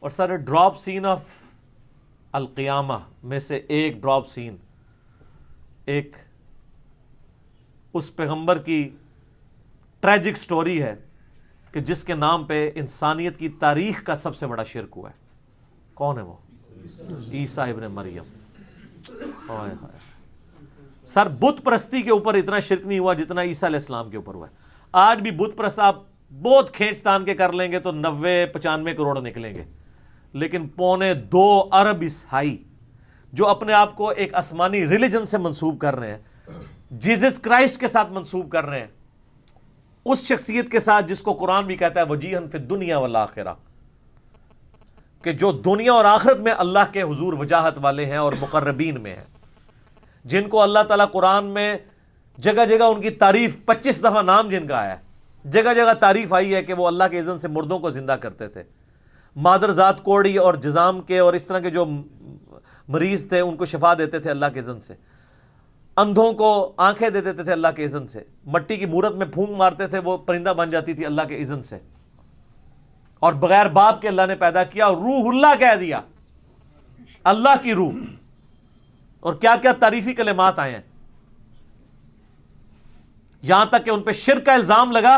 اور سر drop scene of القیامہ میں سے ایک ڈراپ سین ایک اس پیغمبر کی ٹریجک سٹوری ہے کہ جس کے نام پہ انسانیت کی تاریخ کا سب سے بڑا شرک ہوا ہے. کون ہے وہ؟ عیسیٰ ابن مریم. سر بت پرستی کے اوپر اتنا شرک نہیں ہوا جتنا عیسیٰ علیہ السلام کے اوپر ہوا ہے. آج بھی بت پرست آپ بہت کھینچ تان کے کر لیں گے تو 90-95 کروڑ نکلیں گے، لیکن 2.25 ارب عیسائی جو اپنے آپ کو ایک آسمانی ریلیجن سے منسوب کر رہے ہیں، جیزس کرائسٹ کے ساتھ منسوب کر رہے ہیں، اس شخصیت کے ساتھ جس کو قرآن بھی کہتا ہے وجیہن فی الدنیا والآخرہ، کہ جو دنیا اور آخرت میں اللہ کے حضور وجاہت والے ہیں اور مقربین میں ہیں، جن کو اللہ تعالیٰ قرآن میں جگہ جگہ ان کی تعریف 25 دفعہ نام جن کا آیا ہے، جگہ جگہ تعریف آئی ہے کہ وہ اللہ کے اذن سے مردوں کو زندہ کرتے تھے، مادرزاد کوڑی اور جزام کے اور اس طرح کے جو مریض تھے ان کو شفا دیتے تھے اللہ کے اذن سے، اندھوں کو آنکھیں دے دیتے تھے اللہ کے اذن سے، مٹی کی مورت میں پھونک مارتے تھے وہ پرندہ بن جاتی تھی اللہ کے اذن سے، اور بغیر باپ کے اللہ نے پیدا کیا اور روح اللہ کہہ دیا، اللہ کی روح، اور کیا کیا تعریفی کلمات آئے ہیں، یہاں تک کہ ان پہ شرک کا الزام لگا.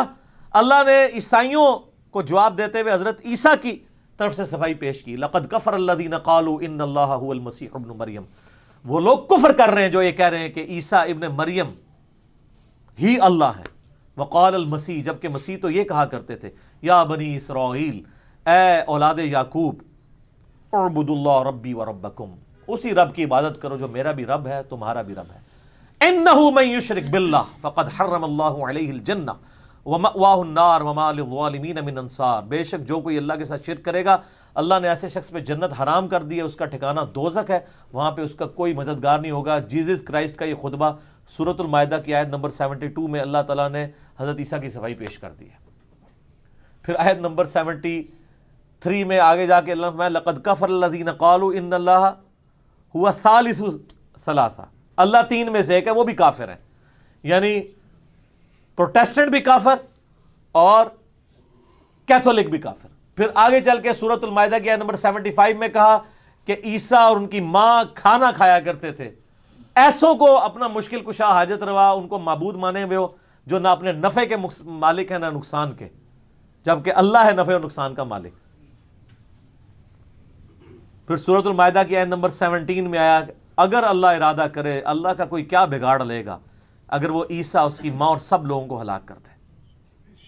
اللہ نے عیسائیوں کو جواب دیتے ہوئے حضرت عیسیٰ کی طرف سے صفائی پیش کی. لقد کفر الذین قالوا ان اللہ هو المسیح ابن مریم. وہ لوگ کفر کر رہے ہیں جو یہ کہہ رہے ہیں کہ عیسیٰ ابن مریم ہی اللہ ہے. وقال المسیح، جبکہ مسیح تو یہ کہا کرتے تھے یا بنی اسرائیل، اے اولاد یعقوب، اعبدوا اللہ ربی و ربکم، اسی رب کی عبادت کرو جو میرا بھی رب ہے تمہارا بھی رب ہے. انہ من یشرک باللہ فقد حرم اللہ علیہ الجنہ ومأواہ النار وما للظالمین من انصار. بے شک جو کوئی اللہ کے ساتھ شرک کرے گا اللہ نے ایسے شخص پہ جنت حرام کر دی ہے، اس کا ٹھکانہ دوزخ ہے، وہاں پہ اس کا کوئی مددگار نہیں ہوگا. جیزس کرائسٹ کا یہ خطبہ سورۃ المائدہ کی آیت نمبر 72 میں اللہ تعالیٰ نے حضرت عیسیٰ کی صفائی پیش کر دی ہے. پھر آیت نمبر 73 میں آگے جا کے اللہ فرمایا لقد کفر الذین قالوا ان اللہ هو ثالث ثلاثہ، اللہ تین میں سے ایک ہے، وہ بھی کافر ہیں. یعنی پروٹیسٹنٹ بھی کافر اور کیتھولک بھی کافر. پھر آگے چل کے سورۃ المائدہ کی آیت نمبر 75 میں کہا کہ عیسیٰ اور ان کی ماں کھانا کھایا کرتے تھے. ایسوں کو اپنا مشکل کشا حاجت روا ان کو معبود مانے ہوئے ہو جو نہ اپنے نفع کے مالک ہیں نہ نقصان کے، جبکہ اللہ ہے نفع اور نقصان کا مالک. پھر سورۃ المائدہ کی آیت نمبر 17 میں آیا اگر اللہ ارادہ کرے اللہ کا کوئی کیا بگاڑ لے گا اگر وہ عیسیٰ اس کی ماں اور سب لوگوں کو ہلاک کر دے.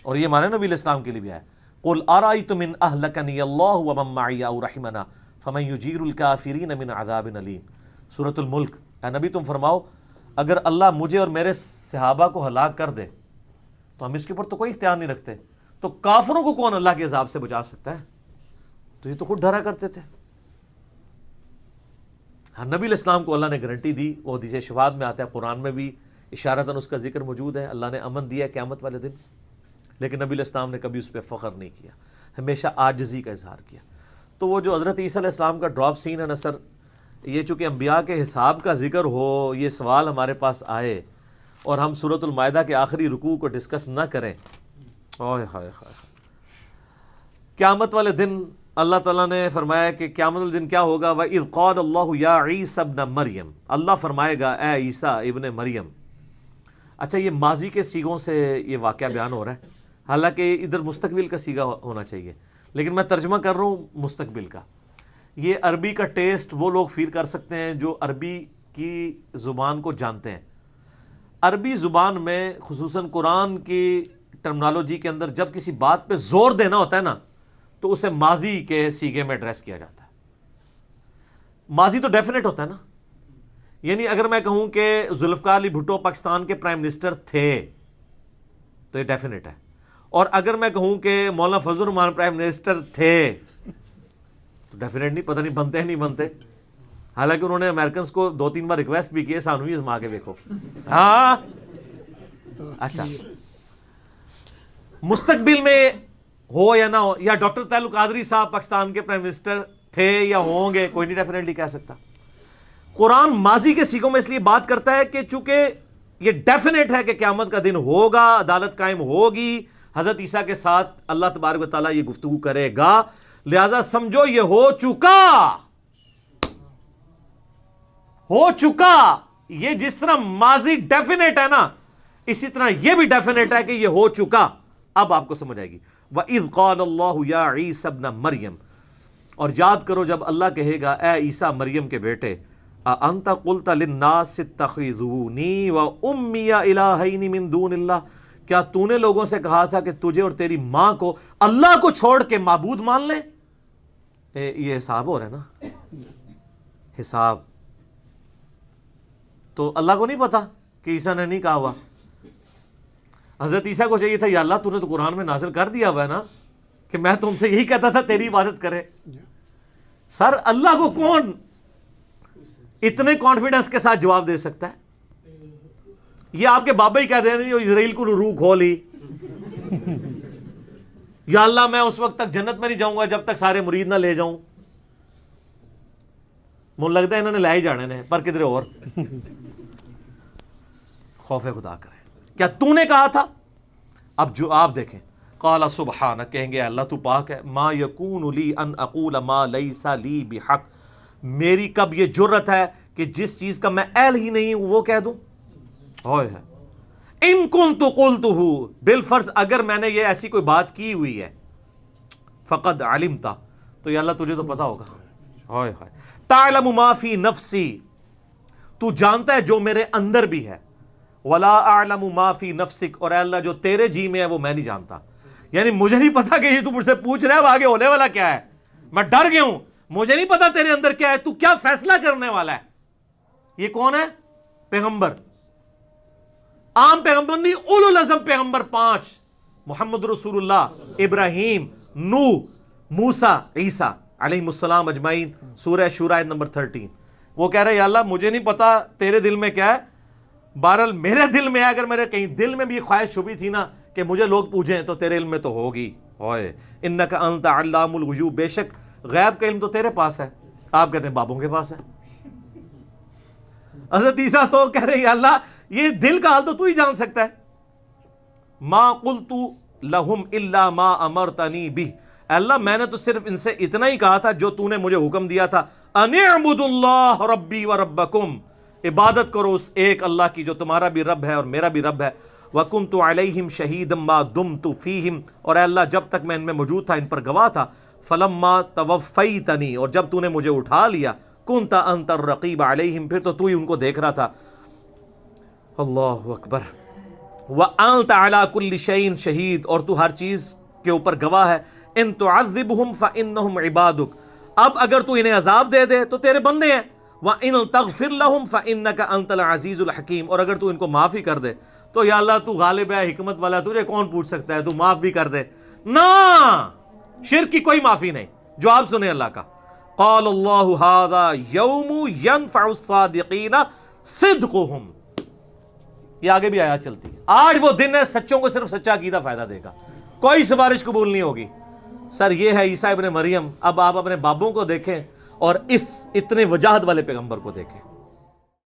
اور یہ ہمارے نبی علیہ السلام کے لیے بھی آیا قل ارأیتم ان اہلکنی اللہ ومن معی او رحمنا فمن یجیر الکافرین من عذاب علیم. سورۃ الملک. اے نبی تم فرماؤ اگر اللہ مجھے اور میرے صحابہ کو ہلاک کر دے تو ہم اس کے اوپر تو کوئی اختیار نہیں رکھتے، تو کافروں کو کون اللہ کے عذاب سے بچا سکتا ہے؟ تو یہ تو خود ڈرا کرتے تھے. ہاں نبی علیہ السلام کو اللہ نے گارنٹی دی، وہ حدیث شفاعت میں آتا ہے، قرآن میں بھی اشارتاً اس کا ذکر موجود ہے، اللہ نے امن دیا ہے قیامت والے دن. لیکن نبی علیہ السلام نے کبھی اس پہ فخر نہیں کیا، ہمیشہ عاجزی کا اظہار کیا. تو وہ جو حضرت عیسیٰ علیہ السلام کا ڈراپ سین ہے نا سر، یہ چونکہ انبیاء کے حساب کا ذکر ہو، یہ سوال ہمارے پاس آئے اور ہم سورۃ المائدہ کے آخری رکوع کو ڈسکس نہ کریں، قیامت والے دن اللہ تعالیٰ نے فرمایا کہ قیامت والے دن کیا ہوگا. وَإِذْ قَالَ اللَّهُ يَا عِيسَى ابْنَ مَرْيَمَ، اللہ فرمائے گا اے عیسیٰ ابن مریم. اچھا یہ ماضی کے سیغوں سے یہ واقعہ بیان ہو رہا ہے، حالانکہ ادھر مستقبل کا سیغہ ہونا چاہیے، لیکن میں ترجمہ کر رہا ہوں مستقبل کا. یہ عربی کا ٹیسٹ وہ لوگ فیل کر سکتے ہیں جو عربی کی زبان کو جانتے ہیں. عربی زبان میں خصوصاً قرآن کی ٹرمنالوجی کے اندر جب کسی بات پہ زور دینا ہوتا ہے نا تو اسے ماضی کے سیغے میں ایڈریس کیا جاتا ہے. ماضی تو ڈیفینیٹ ہوتا ہے نا، یعنی اگر میں کہوں کہ ذوالفقار علی بھٹو پاکستان کے پرائم منسٹر تھے تو یہ ڈیفینیٹ ہے، اور اگر میں کہوں کہ مولانا فضل الرحمان پرائم منسٹر تھے تو ڈیفینیٹ نہیں، پتہ نہیں بنتے ہیں نہیں بنتے. حالانکہ انہوں نے امریکنز کو 2-3 بار ریکویسٹ بھی کیے سانو بھی آزما کے دیکھو. ہاں اچھا مستقبل میں ہو یا نہ ہو، یا ڈاکٹر طاہر القادری صاحب پاکستان کے پرائم منسٹر تھے یا ہوں گے، کوئی نہیں ڈیفینیٹلی کہہ سکتا. قرآن ماضی کے سیغوں میں اس لیے بات کرتا ہے کہ چونکہ یہ ڈیفینیٹ ہے کہ قیامت کا دن ہوگا، عدالت قائم ہوگی، حضرت عیسیٰ کے ساتھ اللہ تبارک و تعالیٰ یہ گفتگو کرے گا، لہذا سمجھو یہ ہو چکا. یہ جس طرح ماضی ڈیفینیٹ ہے نا، اسی طرح یہ بھی ڈیفینیٹ ہے کہ یہ ہو چکا. اب آپ کو سمجھ آئے گی. وَإِذْ قَالَ اللَّهُ يَا عِيسَى ابْنَ مَرْيَمَ، اور یاد کرو جب اللہ کہے گا اے عیسیٰ مریم کے بیٹے، أَأَنْتَ قُلْتَ لِلنَّاسِ اتَّخِذُونِي وَأُمِّيَ إِلَٰهَيْنِ مِن دُونِ اللَّهِ، کیا تو نے لوگوں سے کہا تھا کہ تجھے اور تیری ماں کو اللہ کو چھوڑ کے معبود مان لیں؟ یہ حساب ہو رہا ہے نا، حساب. تو اللہ کو نہیں پتا کہ عیسیٰ نے نہیں کہا ہوا. حضرت عیسیٰ کو چاہیے تھا یا اللہ تو نے تو قرآن میں نازل کر دیا ہوا ہے نا کہ میں تم سے یہی کہتا تھا تیری عبادت کرے. سر اللہ کو کون اتنے کانفیڈنس کے ساتھ جواب دے سکتا ہے؟ یہ آپ کے بابا ہی کہہ دے رہے اسرائیل کو روح کھولی، یا اللہ میں اس وقت تک جنت میں نہیں جاؤں گا جب تک سارے مرید نہ لے جاؤں. مجھے لگتا ہے انہوں نے لے ہی جانے نے، پر کدھر اور. خوف خدا کرے. کیا تو نے کہا تھا؟ اب جو آپ دیکھیں، قال سبحانہ، کہیں گے اللہ تو پاک ہے، ما یکون لی ان اقول ما لیس لی بحق، میری کب یہ جرت ہے کہ جس چیز کا میں اہل ہی نہیں ہوں وہ کہہ دوں. ہوئے ہے ان کنت قلتہ، بالفرض اگر میں نے یہ ایسی کوئی بات کی ہوئی ہے، فقد علمتا، تو یا اللہ تجھے تو پتا ہوگا. ہوئے ہے تعلم ما فی نفسی، تو جانتا ہے جو میرے اندر بھی ہے. ولا اعلم ما فی نفسک، اور اے اللہ جو تیرے جی میں ہے وہ میں نہیں جانتا. یعنی مجھے نہیں پتا کہ یہ تو مجھ سے پوچھ رہا ہے اب آگے ہونے والا کیا ہے، میں ڈر گیا ہوں، مجھے نہیں پتا تیرے اندر کیا ہے، تو کیا فیصلہ کرنے والا ہے. یہ کون ہے؟ پیغمبر، عام پیغمبر نہیں، اولو العزم پیغمبر 5، محمد رسول اللہ، ابراہیم، نوح، موسیٰ، عیسیٰ علیہ السلام اجمعین. سورہ شورى نمبر 13. وہ کہہ رہے یا اللہ مجھے نہیں پتا تیرے دل میں کیا ہے، بہرحال میرے دل میں ہے، اگر میرے کہیں دل میں بھی خواہش چھپی تھی نا کہ مجھے لوگ پوچھیں تو تیرے علم میں تو ہوگی. ہوئے انک انت علام الغیوب، بے شک غیب کا علم تو تیرے پاس ہے. آپ کہتے ہیں بابوں کے پاس ہے. حضرت عیسیٰ تو کہہ رہے یا اللہ یہ دل کا حال تو ہی جان سکتا ہے. ما قلت لہم الا ما امرتنی بہ، اللہ میں نے تو صرف ان سے اتنا ہی کہا تھا جو تو نے مجھے حکم دیا تھا، ان اعبدوا اللہ ربی و ربکم، عبادت کرو اس ایک اللہ کی جو تمہارا بھی رب ہے اور میرا بھی رب ہے. وَكُنْتُ عَلَيْهِمْ شَهِيدًا مَا دُمْتُ فِيهِمْ، اور اے اللہ جب تک میں ان میں موجود تھا ان پر گواہ تھا. فَلَمَّا تَوَفَّيْتَنِي، اور جب تو نے مجھے اٹھا لیا، كُنْتَ أَنْتَ الرَّقِيبَ عَلَيْهِمْ، پھر تو ہی ان کو دیکھ رہا تھا. اللہ اکبر. وَأَنْتَ عَلَى كُلِّ شَيْءٍ شَهِيدٌ، اور تو ہر چیز کے اوپر گواہ ہے. إِن تُعَذِّبْهُمْ فَإِنَّهُمْ عِبَادُكَ، اب اگر تو انہیں عذاب دے دے تو تیرے بندے ہیں. وَإِن تَغْفِرْ لَهُمْ فَإِنَّكَ أَنْتَ الْعَزِيزُ الْحَكِيمُ، اور اگر تو ان کو معاف ہی کر دے تو یا اللہ تو غالب ہے، حکمت والا، تجھے کون پوچھ سکتا ہے، تو معاف بھی کر دے. نا، شرک کی کوئی معافی نہیں. جواب سنیں اللہ کا. قال اللہ ھذا یوم ینفع الصادقین صدقہم، یہ آگے بھی آیات چلتی ہے. آج وہ دن ہے سچوں کو صرف سچا عقیدہ فائدہ دے گا، کوئی سفارش قبول نہیں ہوگی. سر یہ ہے عیسیٰ ابن مریم. اب آپ اپنے بابوں کو دیکھیں اور اس اتنے وجاہت والے پیغمبر کو دیکھیں.